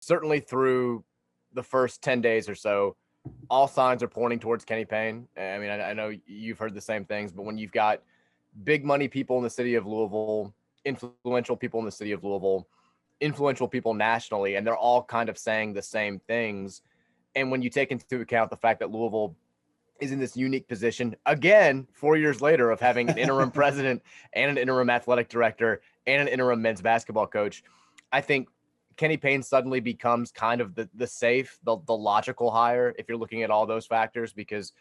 certainly through the first 10 days or so, all signs are pointing towards Kenny Payne. I mean, I know you've heard the same things, but when you've got big money people in the city of Louisville, influential people in the city of Louisville, influential people nationally, and they're all kind of saying the same things. And when you take into account the fact that Louisville is in this unique position again 4 years later of having an interim president and an interim athletic director and an interim men's basketball coach, I think Kenny Payne suddenly becomes kind of the safe, the logical hire if you're looking at all those factors, because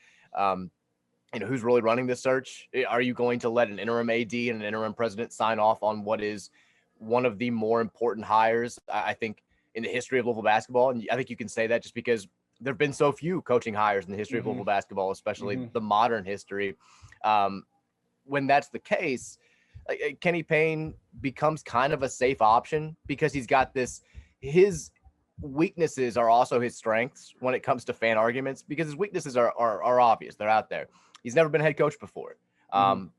who's really running this search? Are you going to let an interim AD and an interim president sign off on what is one of the more important hires, I think, in the history of Louisville basketball? And I think you can say that just because there have been so few coaching hires in the history of Louisville basketball, especially the modern history. When that's the case, Kenny Payne becomes kind of a safe option because he's got this, his weaknesses are also his strengths when it comes to fan arguments, because his weaknesses are obvious. They're out there. He's never been a head coach before.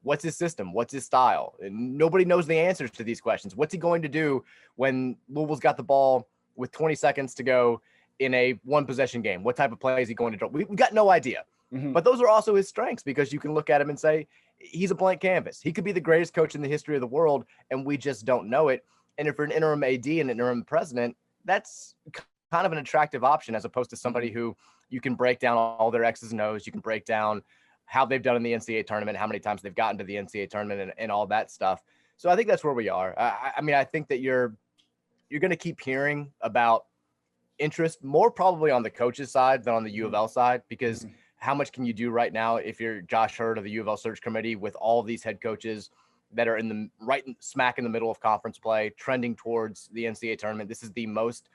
What's his system? What's his style? And nobody knows the answers to these questions. What's he going to do when Louisville's got the ball with 20 seconds to go in a one possession game? What type of play is he going to draw? We've got no idea. But those are also his strengths, because you can look at him and say, he's a blank canvas. He could be the greatest coach in the history of the world, and we just don't know it. And if you're an interim AD and an interim president, that's kind of an attractive option, as opposed to somebody who you can break down all their X's and O's. You can break down how they've done in the NCAA tournament, how many times they've gotten to the NCAA tournament, and all that stuff. So I think that's where we are. I mean, I think that you're going to keep hearing about interest more probably on the coach's side than on the UofL side, because how much can you do right now if you're Josh Hurd of the UofL search committee with all of these head coaches that are in the smack in the middle of conference play, trending towards the NCAA tournament? This is the most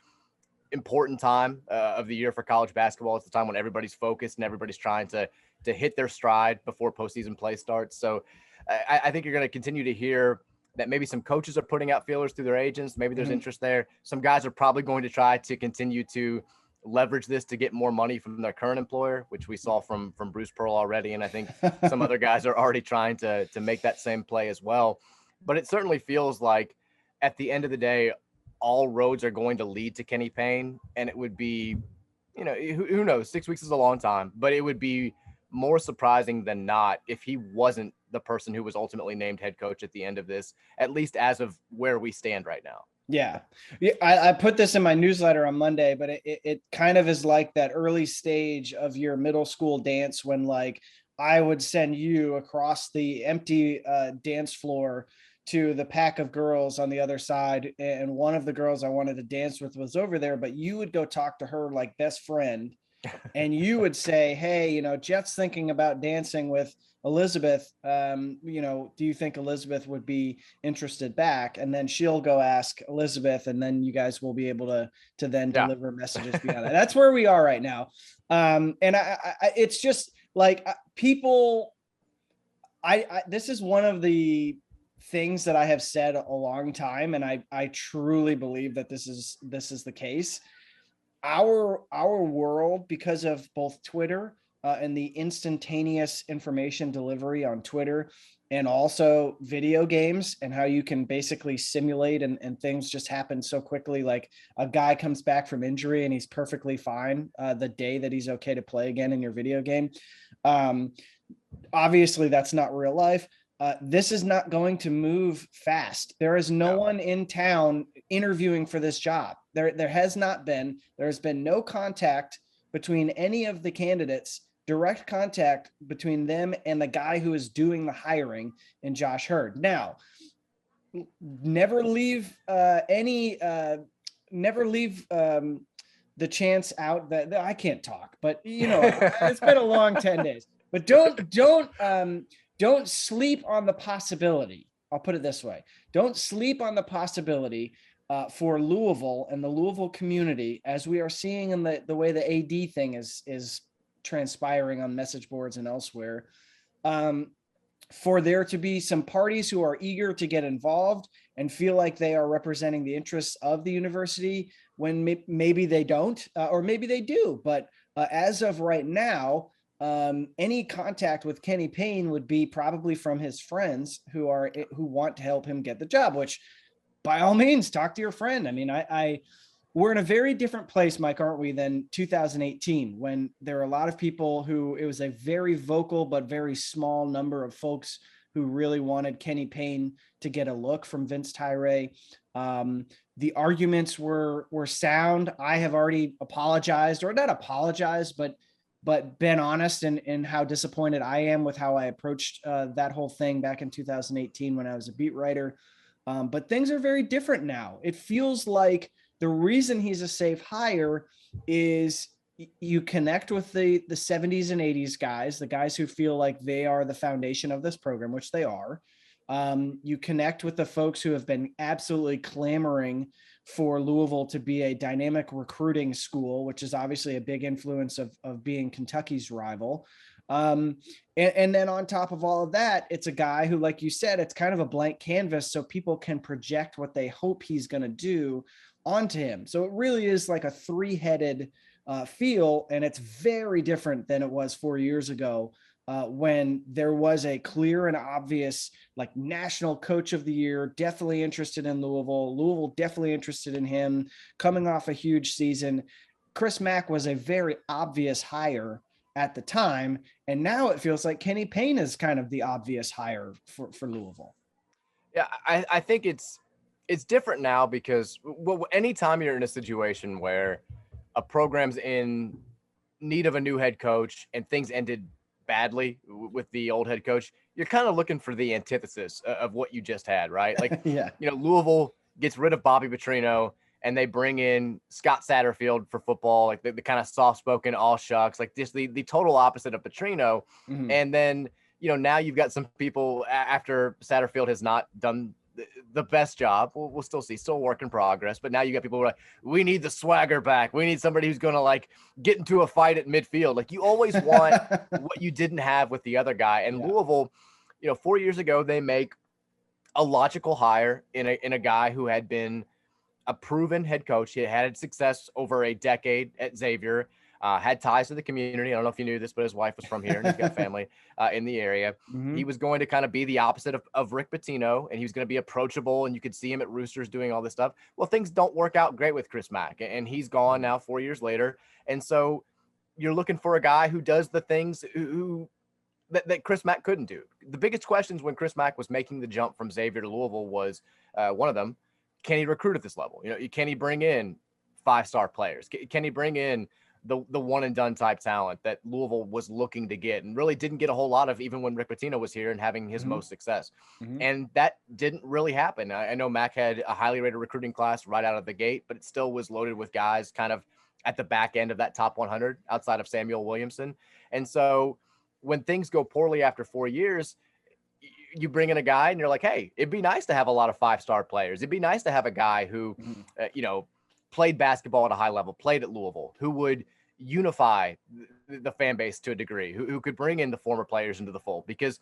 important time of the year for college basketball. It's the time when everybody's focused and everybody's trying to hit their stride before postseason play starts. So I think you're going to continue to hear that maybe some coaches are putting out feelers through their agents. Maybe there's interest there. Some guys are probably going to try to continue to leverage this to get more money from their current employer, which we saw from Bruce Pearl already. And I think some other guys are already trying to make that same play as well. But it certainly feels like at the end of the day, all roads are going to lead to Kenny Payne. And it would be, who knows, 6 weeks is a long time, but it would be more surprising than not if he wasn't the person who was ultimately named head coach at the end of this, at least as of where we stand right now. Yeah. I put this in my newsletter on Monday, but it kind of is like that early stage of your middle school dance when, like, I would send you across the empty dance floor to the pack of girls on the other side. And one of the girls I wanted to dance with was over there, but you would go talk to her like best friend. And you would say, hey, Jeff's thinking about dancing with Elizabeth. Do you think Elizabeth would be interested back? And then she'll go ask Elizabeth, and then you guys will be able to then deliver messages beyond that. That's where we are right now. And it's just like people, this is one of the things that I have said a long time. And I truly believe that this is the case. Our world, because of both Twitter and the instantaneous information delivery on Twitter, and also video games and how you can basically simulate and things just happen so quickly. Like a guy comes back from injury and he's perfectly fine the day that he's okay to play again in your video game. Obviously, that's not real life. This is not going to move fast. There is no one in town interviewing for this job. There has not been. There's been no contact between any of the candidates, direct contact between them and the guy who is doing the hiring in Josh Hurd. Now, never leave the chance out that I can't talk, but it's been a long 10 days. But don't sleep on the possibility. I'll put it this way. Don't sleep on the possibility for Louisville and the Louisville community, as we are seeing in the way the AD thing is transpiring on message boards and elsewhere, for there to be some parties who are eager to get involved and feel like they are representing the interests of the university when maybe they don't, or maybe they do. But as of right now, any contact with Kenny Payne would be probably from his friends who want to help him get the job, which by all means talk to your friend. I mean, we're in a very different place, Mike, aren't we, than 2018, when there were a lot of people who, it was a very vocal but very small number of folks who really wanted Kenny Payne to get a look from Vince Tyra. The arguments were sound. I have already apologized, or not apologized, but been honest in how disappointed I am with how I approached that whole thing back in 2018 when I was a beat writer. But things are very different now. It feels like the reason he's a safe hire is you connect with the 70s and 80s guys, the guys who feel like they are the foundation of this program, which they are. You connect with the folks who have been absolutely clamoring for Louisville to be a dynamic recruiting school, which is obviously a big influence of being Kentucky's rival. And then on top of all of that, it's a guy who, like you said, it's kind of a blank canvas so people can project what they hope he's going to do onto him. So it really is like a three-headed feel, and it's very different than it was 4 years ago when there was a clear and obvious like national coach of the year, definitely interested in Louisville definitely interested in him, coming off a huge season. Chris Mack was a very obvious hire at the time, and now it feels like Kenny Payne is kind of the obvious hire for Louisville. Yeah, I think it's different now because anytime you're in a situation where a program's in need of a new head coach and things ended badly with the old head coach, you're kind of looking for the antithesis of what you just had, right? Like, yeah, Louisville gets rid of Bobby Petrino and they bring in Scott Satterfield for football, like the kind of soft-spoken, all shucks, like just the total opposite of Petrino. Mm-hmm. And then, now you've got some people after Satterfield has not done the best job. We'll still see, still work in progress. But now you got people who are like, we need the swagger back. We need somebody who's going to like get into a fight at midfield. Like you always want what you didn't have with the other guy. And Louisville, 4 years ago, they make a logical hire in a guy who had been a proven head coach. He had success over a decade at Xavier. Had ties to the community. I don't know if you knew this, but his wife was from here and he's got family in the area. Mm-hmm. He was going to kind of be the opposite of Rick Pitino, and he was going to be approachable, and you could see him at Roosters doing all this stuff. Well, things don't work out great with Chris Mack, and he's gone now 4 years later. And so you're looking for a guy who does the things that Chris Mack couldn't do. The biggest questions when Chris Mack was making the jump from Xavier to Louisville was one of them, can he recruit at this level? Can he bring in 5-star players? Can he bring in the one and done type talent that Louisville was looking to get and really didn't get a whole lot of even when Rick Pitino was here and having his most success. Mm-hmm. And that didn't really happen. I know Mack had a highly rated recruiting class right out of the gate, but it still was loaded with guys kind of at the back end of that top 100 outside of Samuel Williamson. And so when things go poorly after 4 years, you bring in a guy and you're like, hey, it'd be nice to have a lot of 5-star players. It'd be nice to have a guy who, played basketball at a high level, played at Louisville, who would unify the fan base to a degree, who could bring in the former players into the fold. Because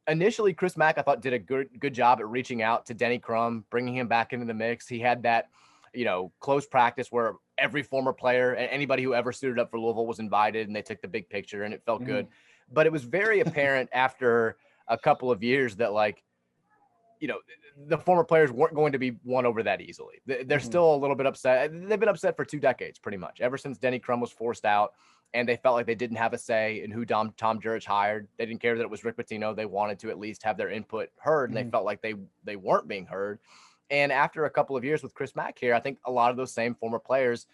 initially Chris Mack, I thought, did a good job at reaching out to Denny Crum, bringing him back into the mix. He had that, close practice where every former player and anybody who ever suited up for Louisville was invited and they took the big picture and it felt good. But it was very apparent after a couple of years that the former players weren't going to be won over that easily. They're still a little bit upset. They've been upset for 2 decades, pretty much, ever since Denny Crum was forced out, and they felt like they didn't have a say in who Tom Jurich hired. They didn't care that it was Rick Pitino. They wanted to at least have their input heard, and they felt like they weren't being heard. And after a couple of years with Chris Mack here, I think a lot of those same former players,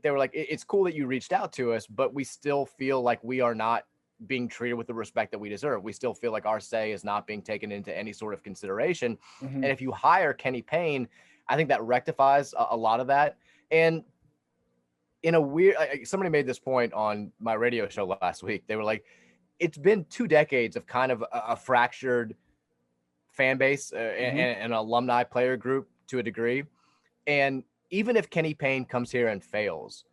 they were like, it's cool that you reached out to us, but we still feel like we are not being treated with the respect that we deserve. We still feel like our say is not being taken into any sort of consideration. And if you hire Kenny Payne, I think that rectifies a lot of that. And in a weird, somebody made this point on my radio show last week. They were like, it's been 2 decades of kind of a fractured fan base and an alumni player group to a degree. And even if Kenny Payne comes here and fails,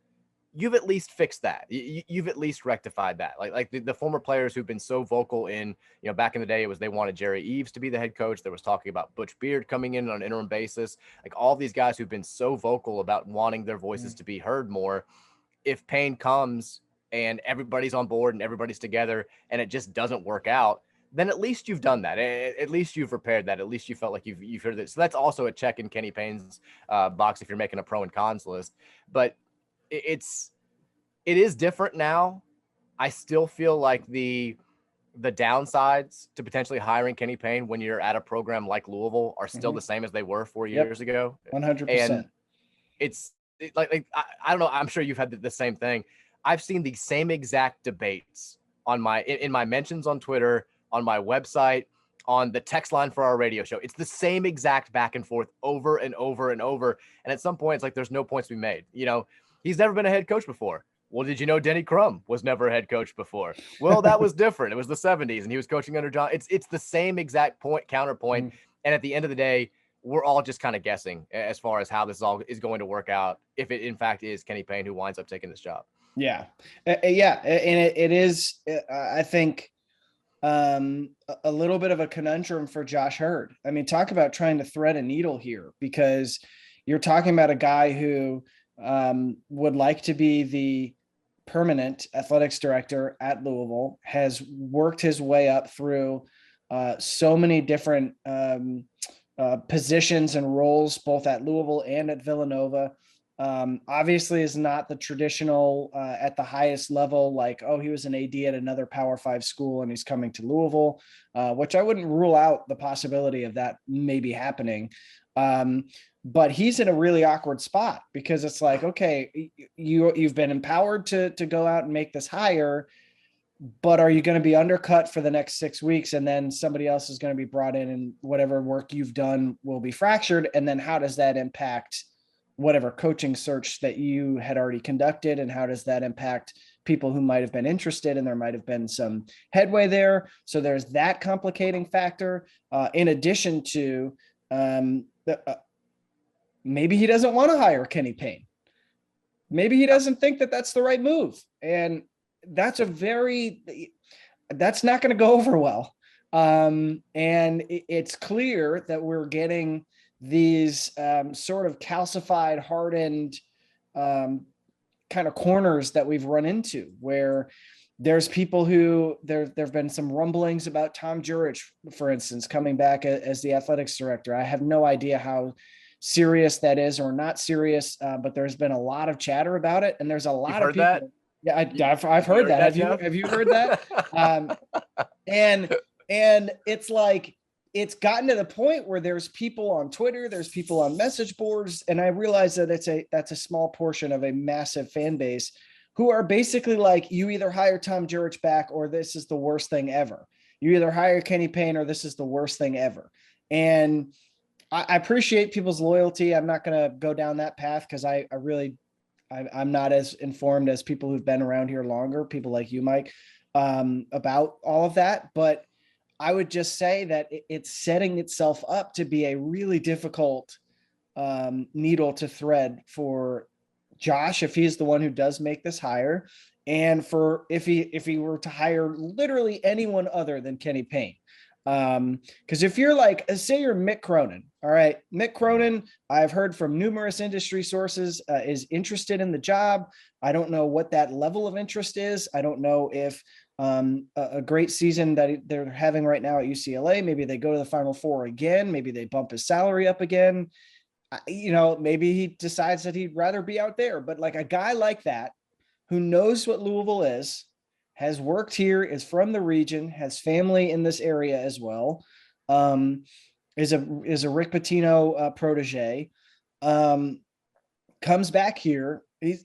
you've at least fixed that. You've at least rectified that. Like the former players who've been so vocal in, back in the day, it was they wanted Jerry Eves to be the head coach. There was talking about Butch Beard coming in on an interim basis. Like all these guys who've been so vocal about wanting their voices to be heard more. If Payne comes and everybody's on board and everybody's together and it just doesn't work out, then at least you've done that. At least you've repaired that. At least you felt like you've heard this. So that's also a check in Kenny Payne's box if you're making a pro and cons list. But it is different now. I still feel like the downsides to potentially hiring Kenny Payne when you're at a program like Louisville are still the same as they were 4 years ago. 100%. And like I don't know. I'm sure you've had the same thing. I've seen the same exact debates on in my mentions on Twitter, on my website, on the text line for our radio show. It's the same exact back and forth over and over and over. And at some point, it's like there's no points to be made. You know, he's never been a head coach before. Well, did you know Denny Crum was never a head coach before? Well, that was different. It was the 70s, and he was coaching under John. It's the same exact counterpoint. Mm-hmm. And at the end of the day, we're all just kind of guessing as far as how this all is going to work out, if it in fact is Kenny Payne who winds up taking this job. Yeah. Yeah. And it is, I think, a little bit of a conundrum for Josh Hurd. I mean, talk about trying to thread a needle here, because you're talking about a guy who would like to be the permanent athletics director at Louisville, has worked his way up through so many different positions and roles, both at Louisville and at Villanova. Obviously is not the traditional at the highest level, like, oh, he was an AD at another Power 5 school and he's coming to Louisville, which I wouldn't rule out the possibility of that maybe happening. But he's in a really awkward spot, because it's like, okay, you've been empowered to go out and make this hire, but are you going to be undercut for the next 6 weeks, and then somebody else is going to be brought in and whatever work you've done will be fractured? And then how does that impact whatever coaching search that you had already conducted? And how does that impact people who might've been interested, and there might've been some headway there? So there's that complicating factor, in addition to maybe he doesn't want to hire Kenny Payne. Maybe he doesn't think that that's the right move. And that's not going to go over well. And it's clear that we're getting these sort of calcified, hardened kind of corners that we've run into, where there's people who there've been some rumblings about Tom Jurich, for instance, coming back as the athletics director. I have no idea how serious that is or not serious, but there's been a lot of chatter about it, and there's a lot of people. That? Yeah, I've heard that. Have you heard that? And it's like, it's gotten to the point where there's people on Twitter, there's people on message boards, and I realize that that's a small portion of a massive fan base who are basically like, you either hire Tom Jurich back or this is the worst thing ever. You either hire Kenny Payne or this is the worst thing ever. And I appreciate people's loyalty. I'm not going to go down that path, because I'm not as informed as people who've been around here longer, people like you, Mike, about all of that. But I would just say that it's setting itself up to be a really difficult needle to thread for Josh, if he's the one who does make this hire, and for if he were to hire literally anyone other than Kenny Payne. Because if you're like, say you're Mick Cronin, all right, Mick Cronin, I've heard from numerous industry sources, is interested in the job. I don't know what that level of interest is. I don't know if a great season that they're having right now at UCLA, maybe they go to the Final Four again, maybe they bump his salary up again. Maybe he decides that he'd rather be out there. But like a guy like that, who knows what Louisville is, has worked here, is from the region, has family in this area as well, is a Rick Pitino protege, comes back here.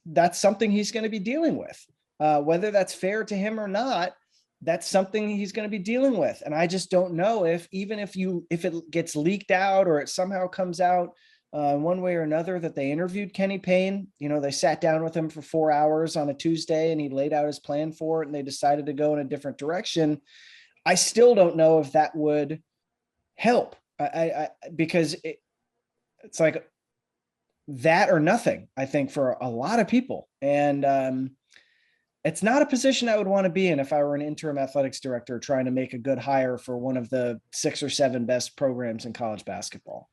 That's something he's going to be dealing with. Whether that's fair to him or not, that's something he's going to be dealing with. And I just don't know if it gets leaked out or it somehow comes out one way or another that they interviewed Kenny Payne. They sat down with him for 4 hours on a Tuesday and he laid out his plan for it, and they decided to go in a different direction. I still don't know if that would help, because it's like that or nothing, I think, for a lot of people. And it's not a position I would want to be in if I were an interim athletics director trying to make a good hire for one of the 6 or 7 best programs in college basketball.